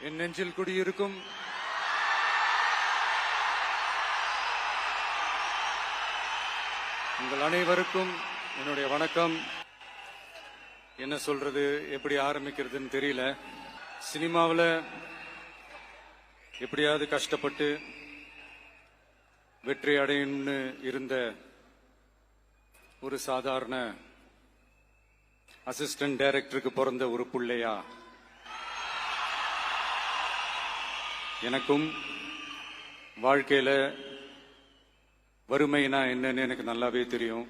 என் நெஞ்சில் குடியிருக்கும் உங்கள் அனைவருக்கும் என்னுடைய வணக்கம். என்ன சொல்றது, எப்படி ஆரம்பிக்கிறதுன்னு தெரியல. சினிமாவில் எப்படியாவது கஷ்டப்பட்டு வெற்றி அடையணும்னு இருந்த ஒரு சாதாரண அசிஸ்டன்ட் டைரக்டருக்கு பிறந்த ஒரு பிள்ளையா எனக்கும் வாழ்க்கையில வறுமைனா என்னன்னு எனக்கு நல்லாவே தெரியும்,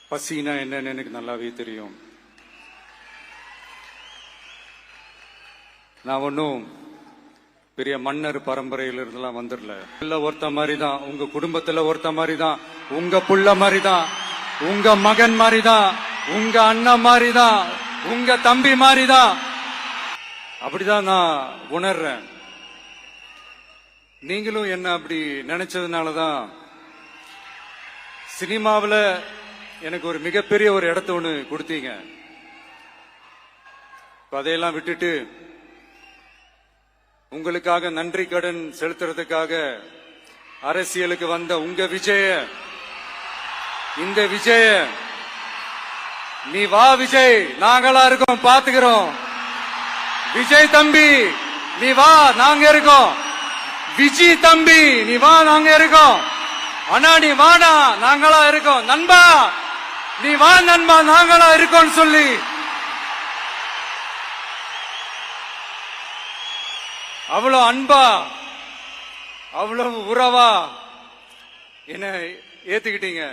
பசினா என்னன்னு எனக்கு நல்லாவே தெரியும். நான் ஒன்னும் பெரிய மன்னர் பரம்பரையில இருந்தெல்லாம் வந்துடல. ஒருத்த மாதிரி தான், உங்க குடும்பத்துல ஒருத்த மாதிரி தான், உங்க புள்ள மாதிரி தான், உங்க மகன் மாதிரி தான், உங்க அண்ணன் மாதிரி தான், உங்க தம்பி மாதிரி தான். அப்படிதான் நான் உணர்றேன். நீங்களும் என்ன அப்படி நினைச்சதுனாலதான் சினிமாவில் எனக்கு ஒரு மிகப்பெரிய ஒரு இடத்த ஒண்ணு கொடுத்தீங்க. அதையெல்லாம் விட்டுட்டு உங்களுக்காக நன்றி கடன் செலுத்துறதுக்காக அரசியலுக்கு வந்த உங்க விஜய, இந்த விஜய, நீ வா விஜய், நாங்களா இருக்கோம், பாத்துக்கிறோம். விஜய் தம்பி நீ வா, நாங்க இருக்கோம். விஜய் தம்பி நீ வா, நாங்க இருக்கோம். அண்ணா நீ வாடா, நாங்களா இருக்கோம். நண்பா நீ வா நண்பா, நாங்களா இருக்கோம் சொல்லி அவ்வளவு அன்பா, அவ்வளவு உறவா என்ன ஏத்துக்கிட்டீங்க.